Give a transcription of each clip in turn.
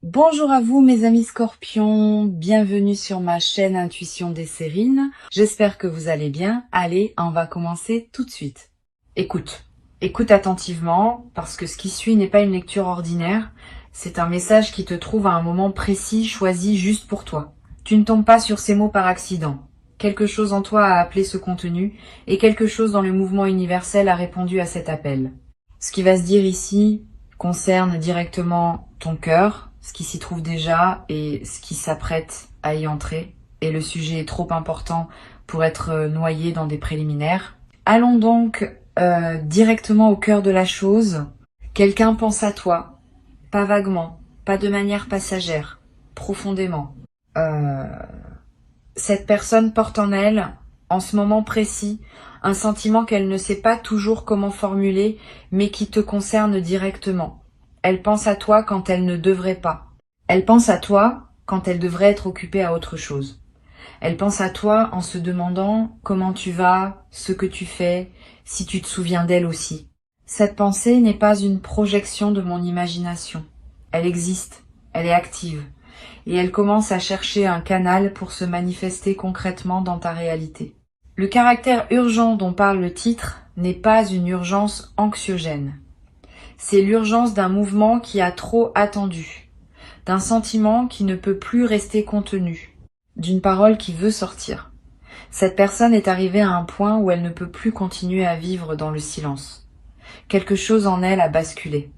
Bonjour à vous mes amis scorpions, bienvenue sur ma chaîne Intuition des Sérines. J'espère que vous allez bien. Allez, on va commencer tout de suite. Écoute attentivement parce que ce qui suit n'est pas une lecture ordinaire. C'est un message qui te trouve à un moment précis, choisi juste pour toi. Tu ne tombes pas sur ces mots par accident. Quelque chose en toi a appelé ce contenu et quelque chose dans le mouvement universel a répondu à cet appel. Ce qui va se dire ici concerne directement ton cœur, ce qui s'y trouve déjà et ce qui s'apprête à y entrer. Et le sujet est trop important pour être noyé dans des préliminaires. Allons donc directement au cœur de la chose. Quelqu'un pense à toi, pas vaguement, pas de manière passagère, profondément. Cette personne porte en elle, en ce moment précis, un sentiment qu'elle ne sait pas toujours comment formuler, mais qui te concerne directement. Elle pense à toi quand elle ne devrait pas. Elle pense à toi quand elle devrait être occupée à autre chose. Elle pense à toi en se demandant comment tu vas, ce que tu fais, si tu te souviens d'elle aussi. Cette pensée n'est pas une projection de mon imagination. Elle existe, elle est active, et elle commence à chercher un canal pour se manifester concrètement dans ta réalité. Le caractère urgent dont parle le titre n'est pas une urgence anxiogène. C'est l'urgence d'un mouvement qui a trop attendu, d'un sentiment qui ne peut plus rester contenu, d'une parole qui veut sortir. Cette personne est arrivée à un point où elle ne peut plus continuer à vivre dans le silence. Quelque chose en elle a basculé.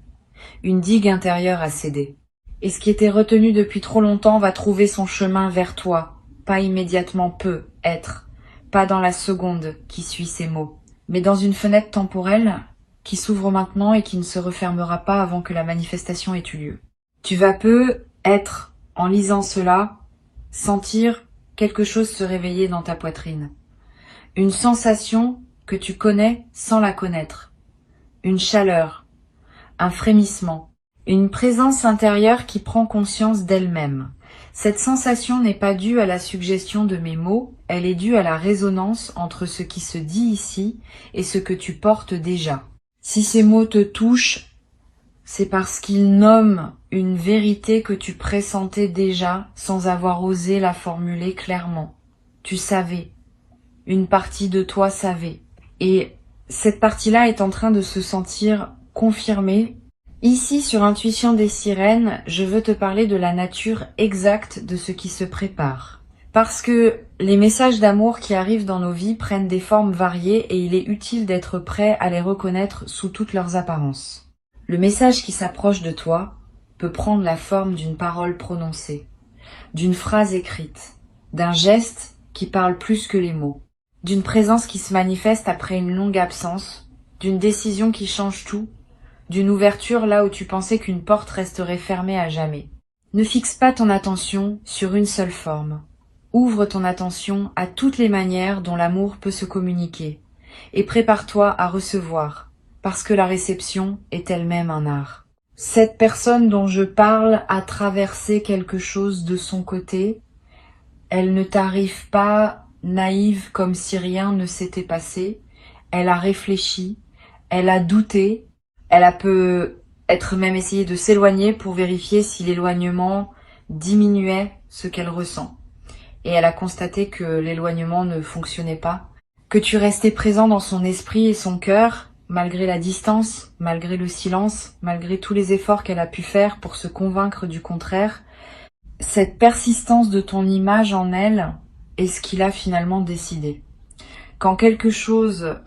Une digue intérieure a cédé. Et ce qui était retenu depuis trop longtemps va trouver son chemin vers toi, pas immédiatement peut être, pas dans la seconde qui suit ces mots, mais dans une fenêtre temporelle qui s'ouvre maintenant et qui ne se refermera pas avant que la manifestation ait eu lieu. Tu vas peu être, en lisant cela, sentir quelque chose se réveiller dans ta poitrine. Une sensation que tu connais sans la connaître. Une chaleur, un frémissement. Une présence intérieure qui prend conscience d'elle-même. Cette sensation n'est pas due à la suggestion de mes mots, elle est due à la résonance entre ce qui se dit ici et ce que tu portes déjà. Si ces mots te touchent, c'est parce qu'ils nomment une vérité que tu pressentais déjà sans avoir osé la formuler clairement. Tu savais. Une partie de toi savait. Et cette partie-là est en train de se sentir confirmée. Ici, sur Intuition des Sirènes, je veux te parler de la nature exacte de ce qui se prépare. Parce que les messages d'amour qui arrivent dans nos vies prennent des formes variées et il est utile d'être prêt à les reconnaître sous toutes leurs apparences. Le message qui s'approche de toi peut prendre la forme d'une parole prononcée, d'une phrase écrite, d'un geste qui parle plus que les mots, d'une présence qui se manifeste après une longue absence, d'une décision qui change tout, d'une ouverture là où tu pensais qu'une porte resterait fermée à jamais. Ne fixe pas ton attention sur une seule forme. Ouvre ton attention à toutes les manières dont l'amour peut se communiquer et prépare-toi à recevoir, parce que la réception est elle-même un art. Cette personne dont je parle a traversé quelque chose de son côté. Elle ne t'arrive pas naïve comme si rien ne s'était passé. Elle a réfléchi, elle a douté. Elle a peut être même essayé de s'éloigner pour vérifier si l'éloignement diminuait ce qu'elle ressent. Et elle a constaté que l'éloignement ne fonctionnait pas, que tu restais présent dans son esprit et son cœur, malgré la distance, malgré le silence, malgré tous les efforts qu'elle a pu faire pour se convaincre du contraire. Cette persistance de ton image en elle est ce qu'il a finalement décidé. Quand quelque chose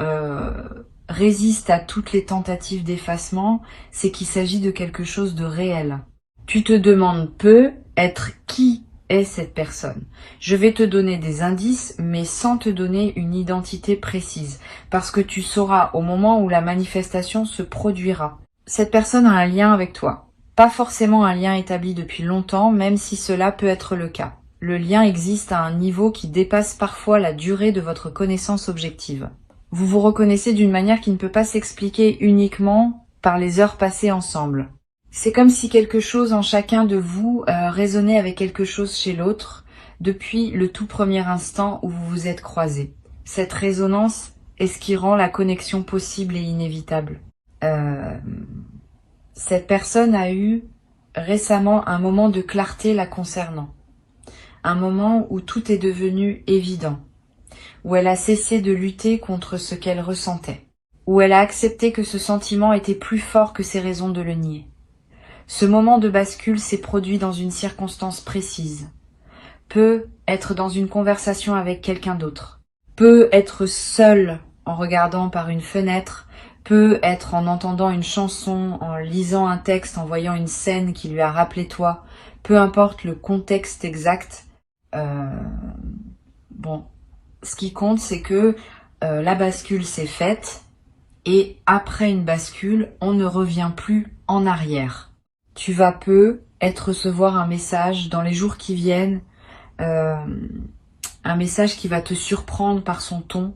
résiste à toutes les tentatives d'effacement, c'est qu'il s'agit de quelque chose de réel. Tu te demandes peu être qui est cette personne. Je vais te donner des indices, mais sans te donner une identité précise, parce que tu sauras au moment où la manifestation se produira. Cette personne a un lien avec toi. Pas forcément un lien établi depuis longtemps, même si cela peut être le cas. Le lien existe à un niveau qui dépasse parfois la durée de votre connaissance objective. Vous vous reconnaissez d'une manière qui ne peut pas s'expliquer uniquement par les heures passées ensemble. C'est comme si quelque chose en chacun de vous résonnait avec quelque chose chez l'autre depuis le tout premier instant où vous vous êtes croisés. Cette résonance est ce qui rend la connexion possible et inévitable. Cette personne a eu récemment un moment de clarté la concernant. Un moment où tout est devenu évident, où elle a cessé de lutter contre ce qu'elle ressentait, où elle a accepté que ce sentiment était plus fort que ses raisons de le nier. Ce moment de bascule s'est produit dans une circonstance précise. Peut être dans une conversation avec quelqu'un d'autre, peut être seule en regardant par une fenêtre, peut être en entendant une chanson, en lisant un texte, en voyant une scène qui lui a rappelé toi, peu importe le contexte exact. Bon, ce qui compte, c'est que la bascule s'est faite et après une bascule, on ne revient plus en arrière. Tu vas peut-être recevoir un message dans les jours qui viennent, un message qui va te surprendre par son ton.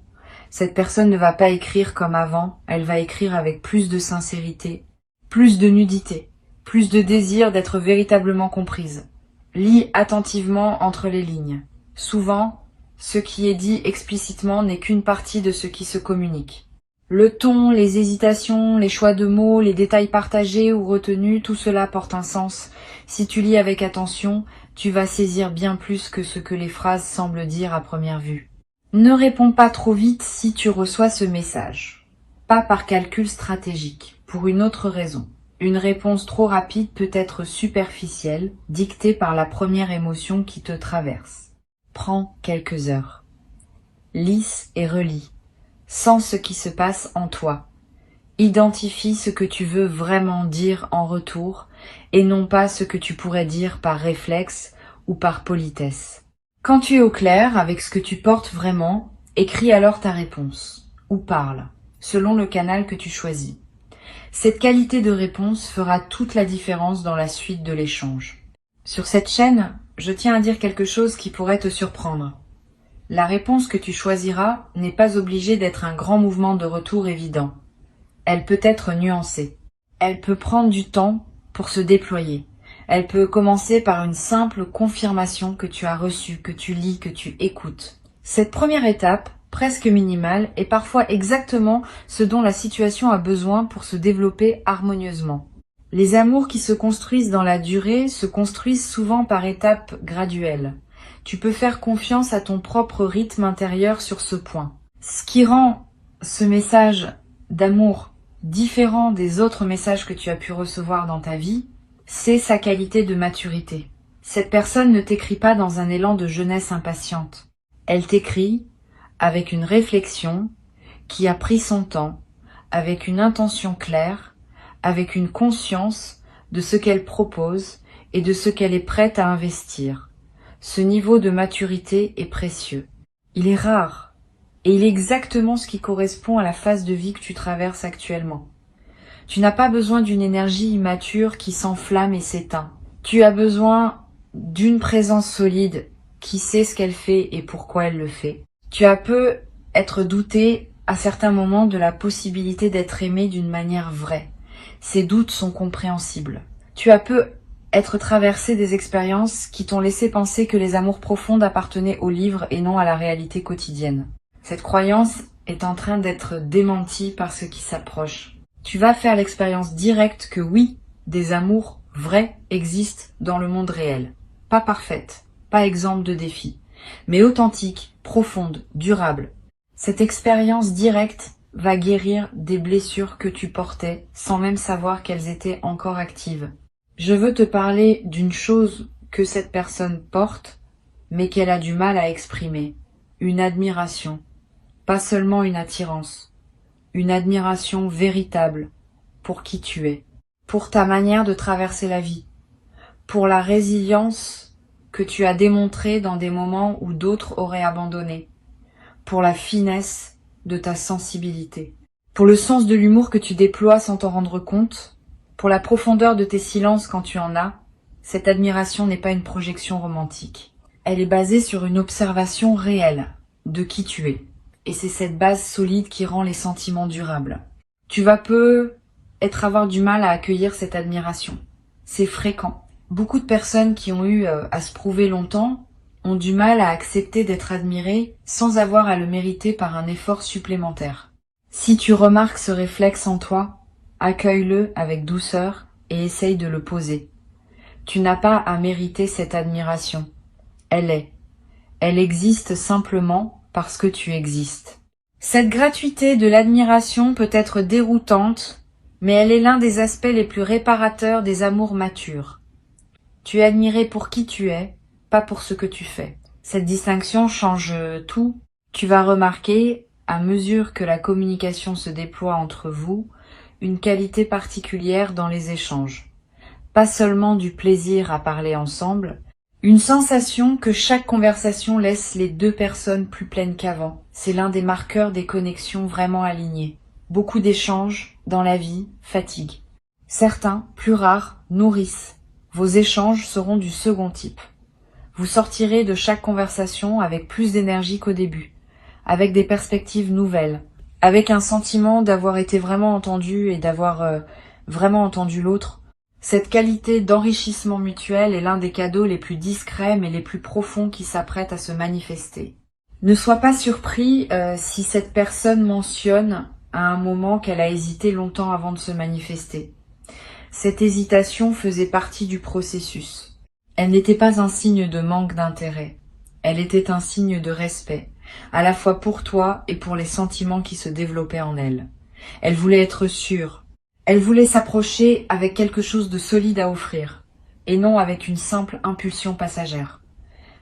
Cette personne ne va pas écrire comme avant, elle va écrire avec plus de sincérité, plus de nudité, plus de désir d'être véritablement comprise. Lis attentivement entre les lignes. Souvent, ce qui est dit explicitement n'est qu'une partie de ce qui se communique. Le ton, les hésitations, les choix de mots, les détails partagés ou retenus, tout cela porte un sens. Si tu lis avec attention, tu vas saisir bien plus que ce que les phrases semblent dire à première vue. Ne réponds pas trop vite si tu reçois ce message. Pas par calcul stratégique, pour une autre raison. Une réponse trop rapide peut être superficielle, dictée par la première émotion qui te traverse. Prends quelques heures. Lis et relis. Sens ce qui se passe en toi. Identifie ce que tu veux vraiment dire en retour et non pas ce que tu pourrais dire par réflexe ou par politesse. Quand tu es au clair avec ce que tu portes vraiment, écris alors ta réponse ou parle, selon le canal que tu choisis. Cette qualité de réponse fera toute la différence dans la suite de l'échange. Sur cette chaîne, je tiens à dire quelque chose qui pourrait te surprendre. La réponse que tu choisiras n'est pas obligée d'être un grand mouvement de retour évident. Elle peut être nuancée. Elle peut prendre du temps pour se déployer. Elle peut commencer par une simple confirmation que tu as reçue, que tu lis, que tu écoutes. Cette première étape, presque minimale, est parfois exactement ce dont la situation a besoin pour se développer harmonieusement. Les amours qui se construisent dans la durée se construisent souvent par étapes graduelles. Tu peux faire confiance à ton propre rythme intérieur sur ce point. Ce qui rend ce message d'amour différent des autres messages que tu as pu recevoir dans ta vie, c'est sa qualité de maturité. Cette personne ne t'écrit pas dans un élan de jeunesse impatiente. Elle t'écrit avec une réflexion qui a pris son temps, avec une intention claire, avec une conscience de ce qu'elle propose et de ce qu'elle est prête à investir. Ce niveau de maturité est précieux. Il est rare et il est exactement ce qui correspond à la phase de vie que tu traverses actuellement. Tu n'as pas besoin d'une énergie immature qui s'enflamme et s'éteint. Tu as besoin d'une présence solide qui sait ce qu'elle fait et pourquoi elle le fait. Tu as peu être douté à certains moments de la possibilité d'être aimé d'une manière vraie. Ces doutes sont compréhensibles. Tu as peu être traversé des expériences qui t'ont laissé penser que les amours profonds appartenaient au livre et non à la réalité quotidienne. Cette croyance est en train d'être démentie par ce qui s'approche. Tu vas faire l'expérience directe que oui, des amours vrais existent dans le monde réel. Pas parfaites, pas exemptes de défis, mais authentiques, profondes, durables. Cette expérience directe va guérir des blessures que tu portais sans même savoir qu'elles étaient encore actives. Je veux te parler d'une chose que cette personne porte, mais qu'elle a du mal à exprimer. Une admiration, pas seulement une attirance. Une admiration véritable pour qui tu es, pour ta manière de traverser la vie, pour la résilience que tu as démontrée dans des moments où d'autres auraient abandonné, pour la finesse de ta sensibilité, pour le sens de l'humour que tu déploies sans t'en rendre compte, pour la profondeur de tes silences quand tu en as. Cette admiration n'est pas une projection romantique. Elle est basée sur une observation réelle de qui tu es. Et c'est cette base solide qui rend les sentiments durables. Tu vas peut-être avoir du mal à accueillir cette admiration. C'est fréquent. Beaucoup de personnes qui ont eu à se prouver longtemps ont du mal à accepter d'être admirées sans avoir à le mériter par un effort supplémentaire. Si tu remarques ce réflexe en toi, accueille-le avec douceur et essaye de le poser. Tu n'as pas à mériter cette admiration. Elle est. Elle existe simplement parce que tu existes. Cette gratuité de l'admiration peut être déroutante, mais elle est l'un des aspects les plus réparateurs des amours matures. Tu es admiré pour qui tu es, pas pour ce que tu fais. Cette distinction change tout. Tu vas remarquer, à mesure que la communication se déploie entre vous, une qualité particulière dans les échanges. Pas seulement du plaisir à parler ensemble, une sensation que chaque conversation laisse les deux personnes plus pleines qu'avant. C'est l'un des marqueurs des connexions vraiment alignées. Beaucoup d'échanges, dans la vie, fatiguent. Certains, plus rares, nourrissent. Vos échanges seront du second type. Vous sortirez de chaque conversation avec plus d'énergie qu'au début, avec des perspectives nouvelles, avec un sentiment d'avoir été vraiment entendu et d'avoir vraiment entendu l'autre. Cette qualité d'enrichissement mutuel est l'un des cadeaux les plus discrets mais les plus profonds qui s'apprêtent à se manifester. Ne sois pas surpris si cette personne mentionne à un moment qu'elle a hésité longtemps avant de se manifester. Cette hésitation faisait partie du processus. Elle n'était pas un signe de manque d'intérêt. Elle était un signe de respect, à la fois pour toi et pour les sentiments qui se développaient en elle. Elle voulait être sûre. Elle voulait s'approcher avec quelque chose de solide à offrir, et non avec une simple impulsion passagère.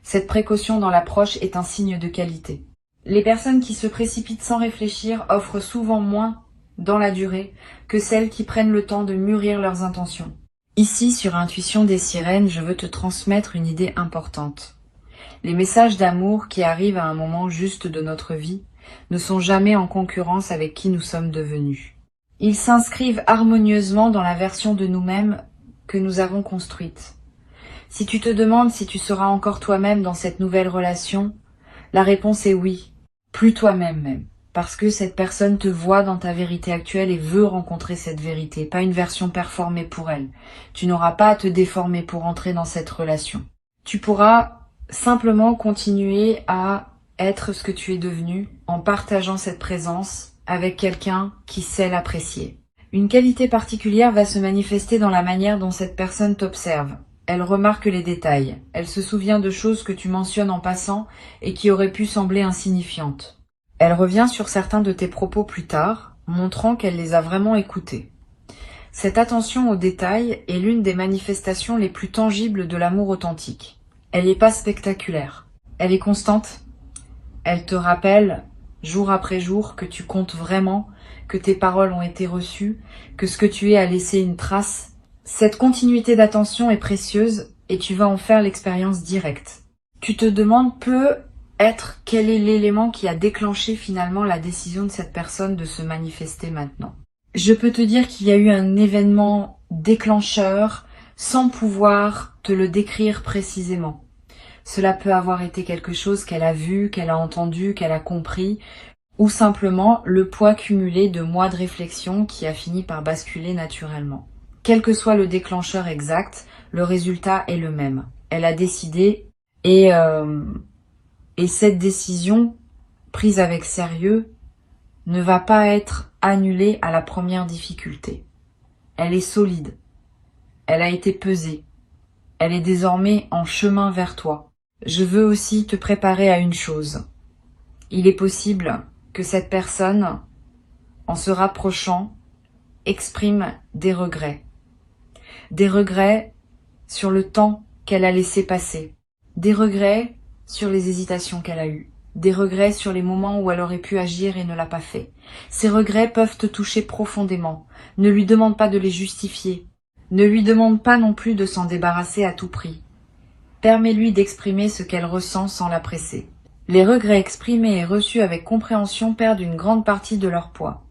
Cette précaution dans l'approche est un signe de qualité. Les personnes qui se précipitent sans réfléchir offrent souvent moins dans la durée que celles qui prennent le temps de mûrir leurs intentions. Ici, sur Intuition des Sirènes, je veux te transmettre une idée importante. Les messages d'amour qui arrivent à un moment juste de notre vie ne sont jamais en concurrence avec qui nous sommes devenus. Ils s'inscrivent harmonieusement dans la version de nous-mêmes que nous avons construite. Si tu te demandes si tu seras encore toi-même dans cette nouvelle relation, la réponse est oui, plus toi-même même, parce que cette personne te voit dans ta vérité actuelle et veut rencontrer cette vérité, pas une version performée pour elle. Tu n'auras pas à te déformer pour entrer dans cette relation. Tu pourras simplement continuer à être ce que tu es devenu en partageant cette présence avec quelqu'un qui sait l'apprécier. Une qualité particulière va se manifester dans la manière dont cette personne t'observe. Elle remarque les détails. Elle se souvient de choses que tu mentionnes en passant et qui auraient pu sembler insignifiantes. Elle revient sur certains de tes propos plus tard, montrant qu'elle les a vraiment écoutés. Cette attention aux détails est l'une des manifestations les plus tangibles de l'amour authentique. Elle n'est pas spectaculaire. Elle est constante. Elle te rappelle jour après jour que tu comptes vraiment, que tes paroles ont été reçues, que ce que tu es a laissé une trace. Cette continuité d'attention est précieuse et tu vas en faire l'expérience directe. Tu te demandes peut-être quel est l'élément qui a déclenché finalement la décision de cette personne de se manifester maintenant. Je peux te dire qu'il y a eu un événement déclencheur sans pouvoir te le décrire précisément. Cela peut avoir été quelque chose qu'elle a vu, qu'elle a entendu, qu'elle a compris, ou simplement le poids cumulé de mois de réflexion qui a fini par basculer naturellement. Quel que soit le déclencheur exact, le résultat est le même. Elle a décidé et cette décision, prise avec sérieux, ne va pas être annulée à la première difficulté. Elle est solide. Elle a été pesée. Elle est désormais en chemin vers toi. Je veux aussi te préparer à une chose. Il est possible que cette personne, en se rapprochant, exprime des regrets. Des regrets sur le temps qu'elle a laissé passer. Des regrets sur les hésitations qu'elle a eues. Des regrets sur les moments où elle aurait pu agir et ne l'a pas fait. Ces regrets peuvent te toucher profondément. Ne lui demande pas de les justifier. Ne lui demande pas non plus de s'en débarrasser à tout prix. Permets-lui d'exprimer ce qu'elle ressent sans la presser. Les regrets exprimés et reçus avec compréhension perdent une grande partie de leur poids.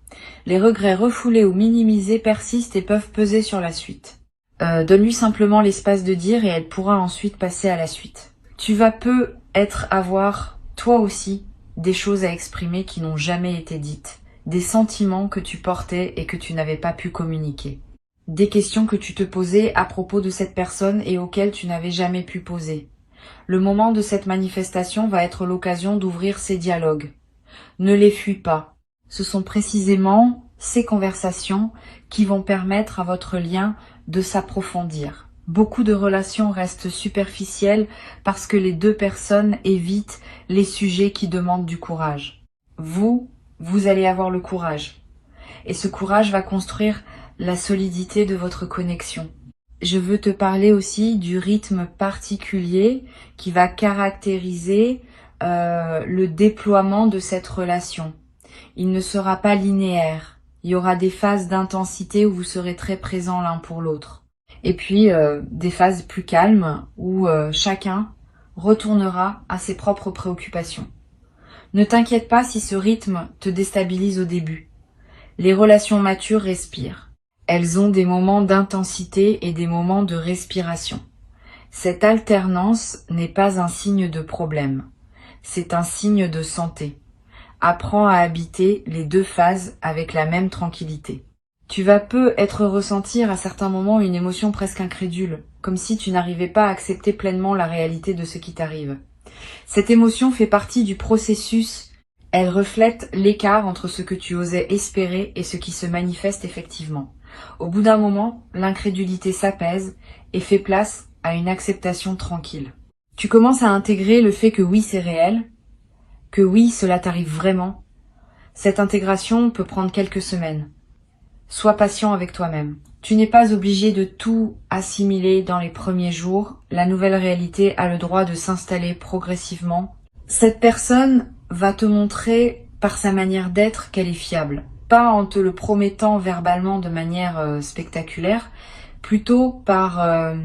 Les regrets refoulés ou minimisés persistent et peuvent peser sur la suite. Donne-lui simplement l'espace de dire et elle pourra ensuite passer à la suite. Tu vas peut-être avoir, toi aussi, des choses à exprimer qui n'ont jamais été dites, des sentiments que tu portais et que tu n'avais pas pu communiquer. Des questions que tu te posais à propos de cette personne et auxquelles tu n'avais jamais pu poser. Le moment de cette manifestation va être l'occasion d'ouvrir ces dialogues. Ne les fuis pas. Ce sont précisément ces conversations qui vont permettre à votre lien de s'approfondir. Beaucoup de relations restent superficielles parce que les deux personnes évitent les sujets qui demandent du courage. Vous allez avoir le courage. Et ce courage va construire la solidité de votre connexion. Je veux te parler aussi du rythme particulier qui va caractériser le déploiement de cette relation. Il ne sera pas linéaire. Il y aura des phases d'intensité où vous serez très présents l'un pour l'autre. Et puis des phases plus calmes où chacun retournera à ses propres préoccupations. Ne t'inquiète pas si ce rythme te déstabilise au début. Les relations matures respirent. Elles ont des moments d'intensité et des moments de respiration. Cette alternance n'est pas un signe de problème, c'est un signe de santé. Apprends à habiter les deux phases avec la même tranquillité. Tu vas peut-être ressentir à certains moments une émotion presque incrédule, comme si tu n'arrivais pas à accepter pleinement la réalité de ce qui t'arrive. Cette émotion fait partie du processus, elle reflète l'écart entre ce que tu osais espérer et ce qui se manifeste effectivement. Au bout d'un moment, l'incrédulité s'apaise et fait place à une acceptation tranquille. Tu commences à intégrer le fait que oui, c'est réel, que oui, cela t'arrive vraiment. Cette intégration peut prendre quelques semaines. Sois patient avec toi-même. Tu n'es pas obligé de tout assimiler dans les premiers jours. La nouvelle réalité a le droit de s'installer progressivement. Cette personne va te montrer par sa manière d'être qu'elle est fiable. Pas en te le promettant verbalement de manière spectaculaire, plutôt par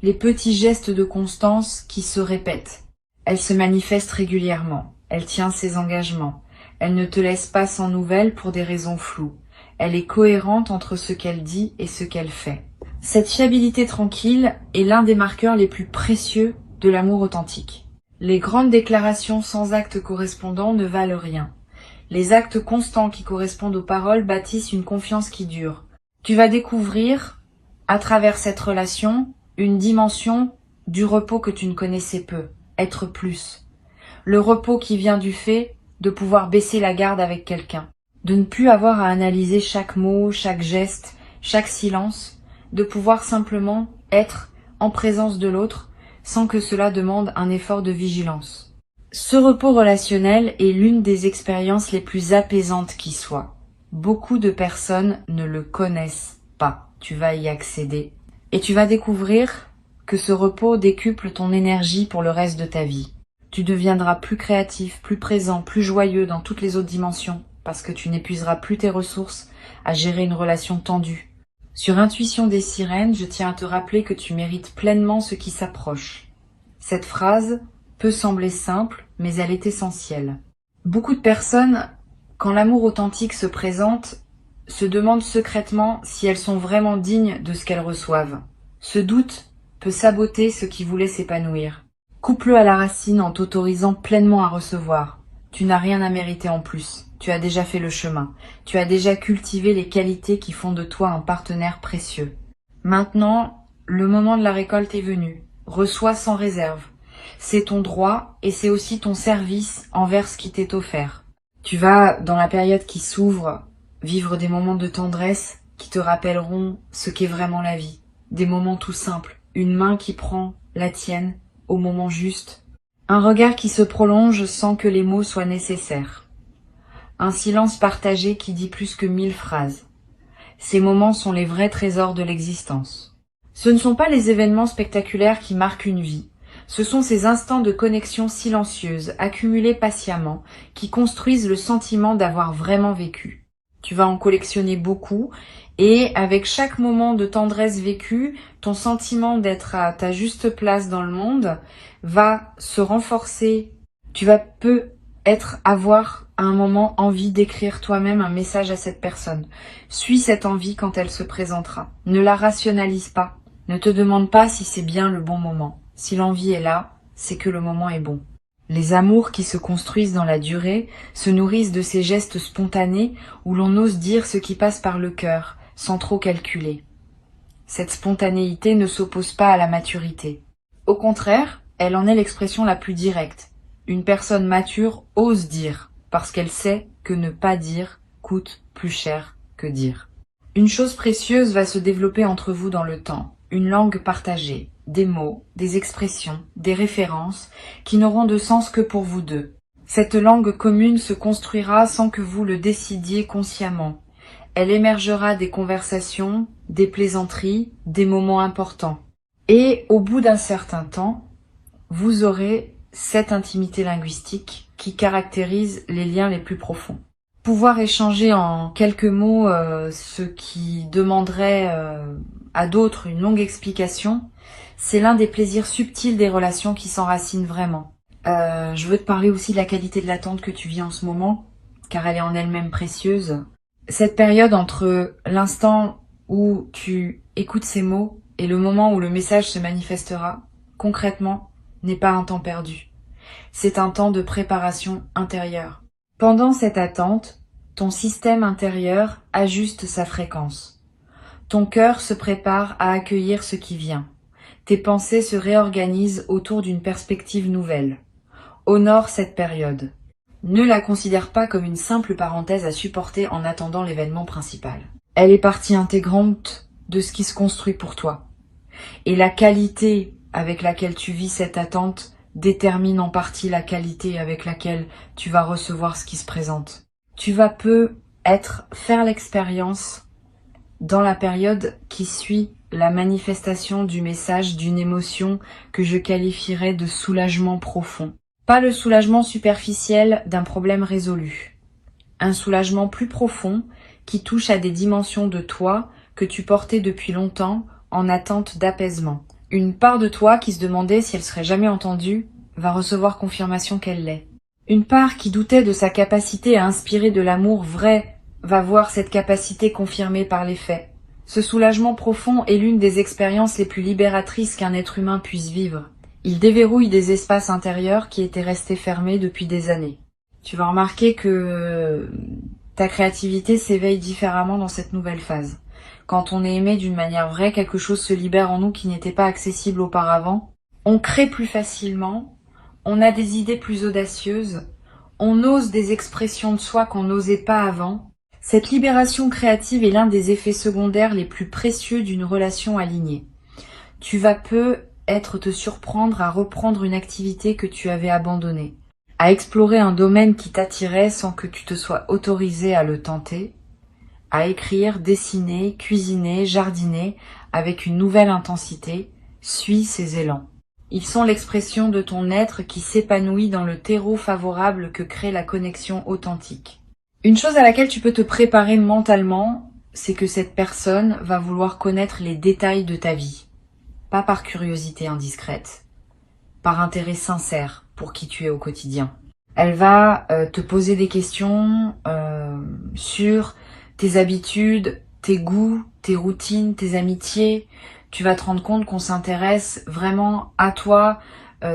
les petits gestes de constance qui se répètent. Elle se manifeste régulièrement. Elle tient ses engagements. Elle ne te laisse pas sans nouvelles pour des raisons floues. Elle est cohérente entre ce qu'elle dit et ce qu'elle fait. Cette fiabilité tranquille est l'un des marqueurs les plus précieux de l'amour authentique. Les grandes déclarations sans actes correspondants ne valent rien. Les actes constants qui correspondent aux paroles bâtissent une confiance qui dure. Tu vas découvrir, à travers cette relation, une dimension du repos que tu ne connaissais peu, être plus. Le repos qui vient du fait de pouvoir baisser la garde avec quelqu'un. De ne plus avoir à analyser chaque mot, chaque geste, chaque silence, de pouvoir simplement être en présence de l'autre sans que cela demande un effort de vigilance. Ce repos relationnel est l'une des expériences les plus apaisantes qui soit. Beaucoup de personnes ne le connaissent pas. Tu vas y accéder et tu vas découvrir que ce repos décuple ton énergie pour le reste de ta vie. Tu deviendras plus créatif, plus présent, plus joyeux dans toutes les autres dimensions. Parce que tu n'épuiseras plus tes ressources à gérer une relation tendue. Sur Intuition des sirènes, je tiens à te rappeler que tu mérites pleinement ce qui s'approche. Cette phrase peut sembler simple, mais elle est essentielle. Beaucoup de personnes, quand l'amour authentique se présente, se demandent secrètement si elles sont vraiment dignes de ce qu'elles reçoivent. Ce doute peut saboter ce qui voulait s'épanouir. Coupe-le à la racine en t'autorisant pleinement à recevoir. Tu n'as rien à mériter en plus. Tu as déjà fait le chemin. Tu as déjà cultivé les qualités qui font de toi un partenaire précieux. Maintenant, le moment de la récolte est venu. Reçois sans réserve. C'est ton droit et c'est aussi ton service envers ce qui t'est offert. Tu vas, dans la période qui s'ouvre, vivre des moments de tendresse qui te rappelleront ce qu'est vraiment la vie. Des moments tout simples. Une main qui prend la tienne au moment juste. Un regard qui se prolonge sans que les mots soient nécessaires. Un silence partagé qui dit plus que 1000 phrases. Ces moments sont les vrais trésors de l'existence. Ce ne sont pas les événements spectaculaires qui marquent une vie. Ce sont ces instants de connexion silencieuse, accumulés patiemment, qui construisent le sentiment d'avoir vraiment vécu. Tu vas en collectionner beaucoup et avec chaque moment de tendresse vécue, ton sentiment d'être à ta juste place dans le monde va se renforcer. Tu vas avoir à un moment envie d'écrire toi-même un message à cette personne. Suis cette envie quand elle se présentera. Ne la rationalise pas. Ne te demande pas si c'est bien le bon moment. Si l'envie est là, c'est que le moment est bon. Les amours qui se construisent dans la durée se nourrissent de ces gestes spontanés où l'on ose dire ce qui passe par le cœur, sans trop calculer. Cette spontanéité ne s'oppose pas à la maturité. Au contraire, elle en est l'expression la plus directe. Une personne mature ose dire, parce qu'elle sait que ne pas dire coûte plus cher que dire. Une chose précieuse va se développer entre vous dans le temps. une langue partagée, des mots, des expressions, des références qui n'auront de sens que pour vous deux. Cette langue commune se construira sans que vous le décidiez consciemment. Elle émergera des conversations, des plaisanteries, des moments importants. Et au bout d'un certain temps, vous aurez cette intimité linguistique qui caractérise les liens les plus profonds. Pouvoir échanger en quelques mots ce qui demanderait à d'autres une longue explication, c'est l'un des plaisirs subtils des relations qui s'enracinent vraiment. Je veux te parler aussi de la qualité de l'attente que tu vis en ce moment, car elle est en elle-même précieuse. Cette période entre l'instant où tu écoutes ces mots et le moment où le message se manifestera, concrètement, n'est pas un temps perdu. C'est un temps de préparation intérieure. Pendant cette attente, ton système intérieur ajuste sa fréquence. Ton cœur se prépare à accueillir ce qui vient. Tes pensées se réorganisent autour d'une perspective nouvelle. Honore cette période. Ne la considère pas comme une simple parenthèse à supporter en attendant l'événement principal. Elle est partie intégrante de ce qui se construit pour toi. Et la qualité avec laquelle tu vis cette attente détermine en partie la qualité avec laquelle tu vas recevoir ce qui se présente. Tu vas faire l'expérience dans la période qui suit la manifestation du message d'une émotion que je qualifierais de soulagement profond. Pas le soulagement superficiel d'un problème résolu. Un soulagement plus profond qui touche à des dimensions de toi que tu portais depuis longtemps en attente d'apaisement. Une part de toi qui se demandait si elle serait jamais entendue va recevoir confirmation qu'elle l'est. Une part qui doutait de sa capacité à inspirer de l'amour vrai va voir cette capacité confirmée par les faits. Ce soulagement profond est l'une des expériences les plus libératrices qu'un être humain puisse vivre. Il déverrouille des espaces intérieurs qui étaient restés fermés depuis des années. Tu vas remarquer que ta créativité s'éveille différemment dans cette nouvelle phase. Quand on est aimé d'une manière vraie, quelque chose se libère en nous qui n'était pas accessible auparavant. On crée plus facilement, on a des idées plus audacieuses, on ose des expressions de soi qu'on n'osait pas avant. Cette libération créative est l'un des effets secondaires les plus précieux d'une relation alignée. Tu vas te surprendre à reprendre une activité que tu avais abandonnée, à explorer un domaine qui t'attirait sans que tu te sois autorisé à le tenter, à écrire, dessiner, cuisiner, jardiner avec une nouvelle intensité. Suis ces élans. Ils sont l'expression de ton être qui s'épanouit dans le terreau favorable que crée la connexion authentique. Une chose à laquelle tu peux te préparer mentalement, c'est que cette personne va vouloir connaître les détails de ta vie. Pas par curiosité indiscrète, par intérêt sincère pour qui tu es au quotidien. Elle va te poser des questions sur tes habitudes, tes goûts, tes routines, tes amitiés. Tu vas te rendre compte qu'on s'intéresse vraiment à toi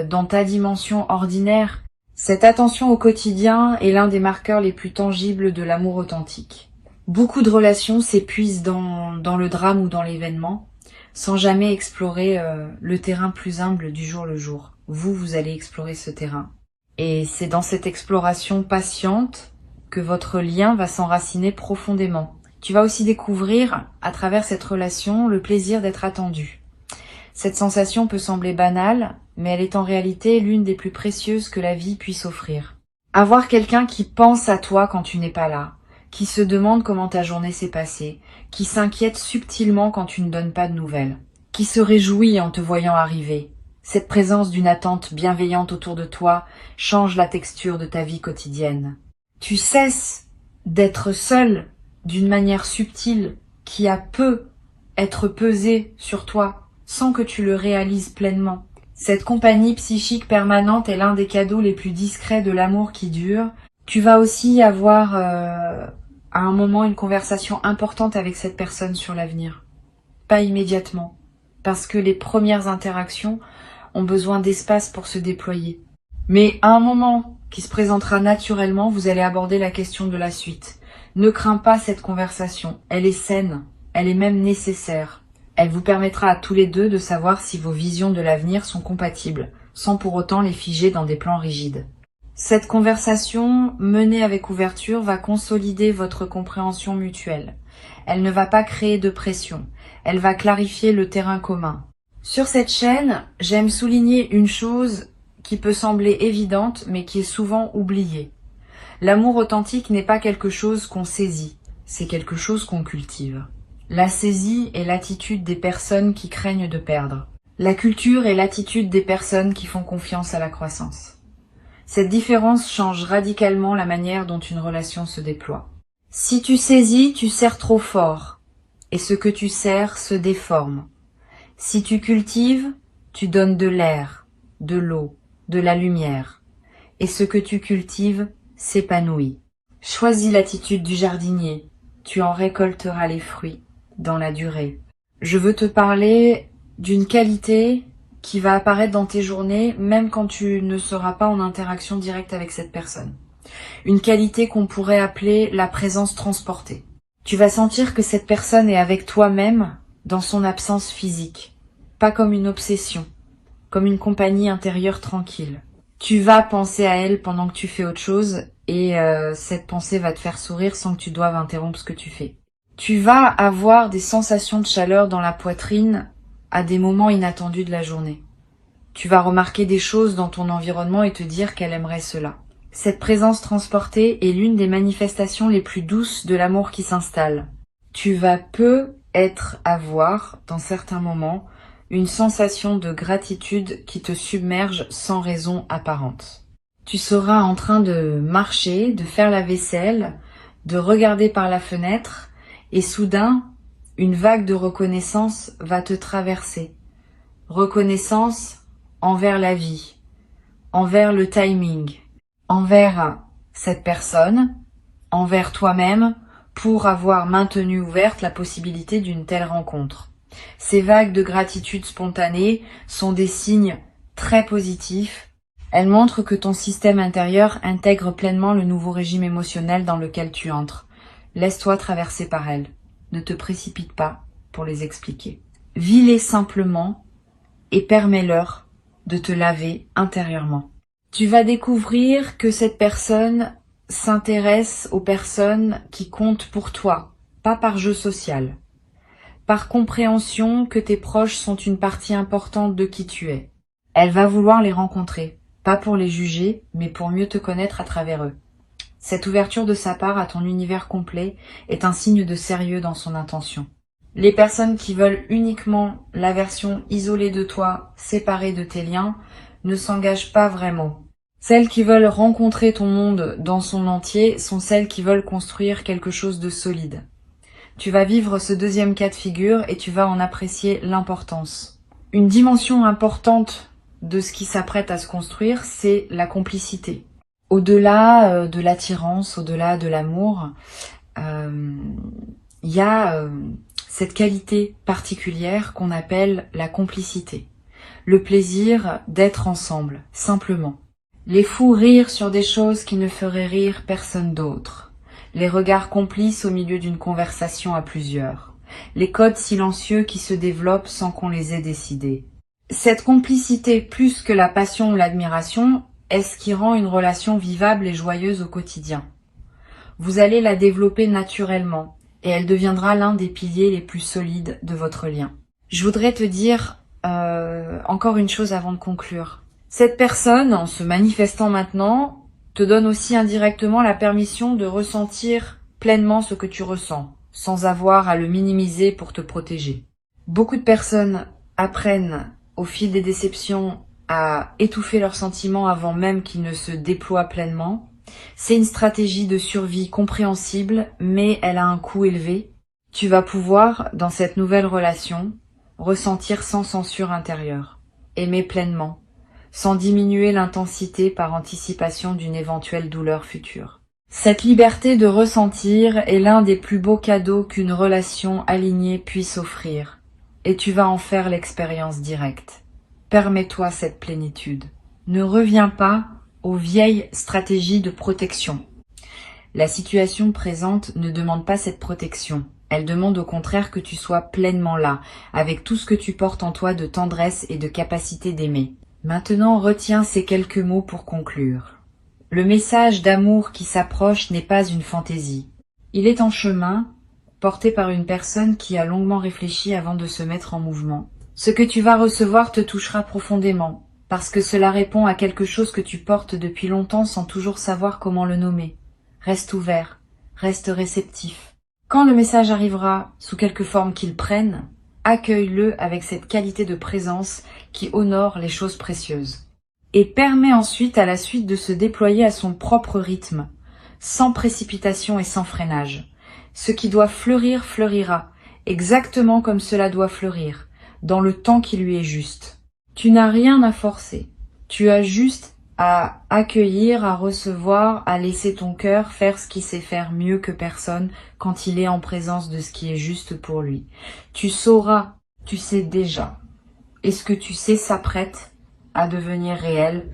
dans ta dimension ordinaire. Cette attention au quotidien est l'un des marqueurs les plus tangibles de l'amour authentique. Beaucoup de relations s'épuisent dans le drame ou dans l'événement, sans jamais explorer le terrain plus humble du jour le jour. Vous allez explorer ce terrain. Et c'est dans cette exploration patiente que votre lien va s'enraciner profondément. Tu vas aussi découvrir, à travers cette relation, le plaisir d'être attendu. Cette sensation peut sembler banale, mais elle est en réalité l'une des plus précieuses que la vie puisse offrir. Avoir quelqu'un qui pense à toi quand tu n'es pas là, qui se demande comment ta journée s'est passée, qui s'inquiète subtilement quand tu ne donnes pas de nouvelles, qui se réjouit en te voyant arriver. Cette présence d'une attente bienveillante autour de toi change la texture de ta vie quotidienne. Tu cesses d'être seul d'une manière subtile qui peut être pesée sur toi sans que tu le réalises pleinement. Cette compagnie psychique permanente est l'un des cadeaux les plus discrets de l'amour qui dure. Tu vas aussi avoir à un moment une conversation importante avec cette personne sur l'avenir. Pas immédiatement, parce que les premières interactions ont besoin d'espace pour se déployer. Mais à un moment qui se présentera naturellement, vous allez aborder la question de la suite. Ne crains pas cette conversation, elle est saine, elle est même nécessaire. Elle vous permettra à tous les deux de savoir si vos visions de l'avenir sont compatibles, sans pour autant les figer dans des plans rigides. Cette conversation, menée avec ouverture, va consolider votre compréhension mutuelle. Elle ne va pas créer de pression. Elle va clarifier le terrain commun. Sur cette chaîne, j'aime souligner une chose qui peut sembler évidente, mais qui est souvent oubliée. L'amour authentique n'est pas quelque chose qu'on saisit, c'est quelque chose qu'on cultive. La saisie est l'attitude des personnes qui craignent de perdre. La culture est l'attitude des personnes qui font confiance à la croissance. Cette différence change radicalement la manière dont une relation se déploie. Si tu saisis, tu serres trop fort, et ce que tu serres se déforme. Si tu cultives, tu donnes de l'air, de l'eau, de la lumière, et ce que tu cultives s'épanouit. Choisis l'attitude du jardinier, tu en récolteras les fruits dans la durée. Je veux te parler d'une qualité qui va apparaître dans tes journées, même quand tu ne seras pas en interaction directe avec cette personne. Une qualité qu'on pourrait appeler la présence transportée. Tu vas sentir que cette personne est avec toi-même dans son absence physique, pas comme une obsession, comme une compagnie intérieure tranquille. Tu vas penser à elle pendant que tu fais autre chose et cette pensée va te faire sourire sans que tu doives interrompre ce que tu fais. Tu vas avoir des sensations de chaleur dans la poitrine à des moments inattendus de la journée. Tu vas remarquer des choses dans ton environnement et te dire qu'elle aimerait cela. Cette présence transportée est l'une des manifestations les plus douces de l'amour qui s'installe. Tu vas avoir, dans certains moments, une sensation de gratitude qui te submerge sans raison apparente. Tu seras en train de marcher, de faire la vaisselle, de regarder par la fenêtre, et soudain, une vague de reconnaissance va te traverser. Reconnaissance envers la vie, envers le timing, envers cette personne, envers toi-même, pour avoir maintenu ouverte la possibilité d'une telle rencontre. Ces vagues de gratitude spontanée sont des signes très positifs. Elles montrent que ton système intérieur intègre pleinement le nouveau régime émotionnel dans lequel tu entres. Laisse-toi traverser par elles. Ne te précipite pas pour les expliquer. Vis-les simplement et permets-leur de te laver intérieurement. Tu vas découvrir que cette personne s'intéresse aux personnes qui comptent pour toi, pas par jeu social, par compréhension que tes proches sont une partie importante de qui tu es. Elle va vouloir les rencontrer, pas pour les juger, mais pour mieux te connaître à travers eux. Cette ouverture de sa part à ton univers complet est un signe de sérieux dans son intention. Les personnes qui veulent uniquement la version isolée de toi, séparée de tes liens, ne s'engagent pas vraiment. Celles qui veulent rencontrer ton monde dans son entier sont celles qui veulent construire quelque chose de solide. Tu vas vivre ce deuxième cas de figure et tu vas en apprécier l'importance. Une dimension importante de ce qui s'apprête à se construire, c'est la complicité. Au-delà de l'attirance, au-delà de l'amour, il y a cette qualité particulière qu'on appelle la complicité. Le plaisir d'être ensemble, simplement. Les fous rire sur des choses qui ne feraient rire personne d'autre. Les regards complices au milieu d'une conversation à plusieurs. Les codes silencieux qui se développent sans qu'on les ait décidés. Cette complicité, plus que la passion ou l'admiration, est ce qui rend une relation vivable et joyeuse au quotidien. Vous allez la développer naturellement et elle deviendra l'un des piliers les plus solides de votre lien. Je voudrais te dire encore une chose avant de conclure. Cette personne, en se manifestant maintenant, te donne aussi indirectement la permission de ressentir pleinement ce que tu ressens, sans avoir à le minimiser pour te protéger. Beaucoup de personnes apprennent au fil des déceptions à étouffer leurs sentiments avant même qu'ils ne se déploient pleinement. C'est une stratégie de survie compréhensible, mais elle a un coût élevé. Tu vas pouvoir, dans cette nouvelle relation, ressentir sans censure intérieure, aimer pleinement, sans diminuer l'intensité par anticipation d'une éventuelle douleur future. Cette liberté de ressentir est l'un des plus beaux cadeaux qu'une relation alignée puisse offrir, et tu vas en faire l'expérience directe. Permets-toi cette plénitude. Ne reviens pas aux vieilles stratégies de protection. La situation présente ne demande pas cette protection. Elle demande au contraire que tu sois pleinement là, avec tout ce que tu portes en toi de tendresse et de capacité d'aimer. Maintenant, retiens ces quelques mots pour conclure. Le message d'amour qui s'approche n'est pas une fantaisie. Il est en chemin, porté par une personne qui a longuement réfléchi avant de se mettre en mouvement. Ce que tu vas recevoir te touchera profondément, parce que cela répond à quelque chose que tu portes depuis longtemps sans toujours savoir comment le nommer. Reste ouvert, reste réceptif. Quand le message arrivera, sous quelque forme qu'il prenne, accueille-le avec cette qualité de présence qui honore les choses précieuses. Et permet ensuite à la suite de se déployer à son propre rythme, sans précipitation et sans freinage. Ce qui doit fleurir fleurira, exactement comme cela doit fleurir, dans le temps qui lui est juste. Tu n'as rien à forcer, tu as juste à accueillir, à recevoir, à laisser ton cœur faire ce qu'il sait faire mieux que personne quand il est en présence de ce qui est juste pour lui. Tu sauras, tu sais déjà, et ce que tu sais s'apprête à devenir réel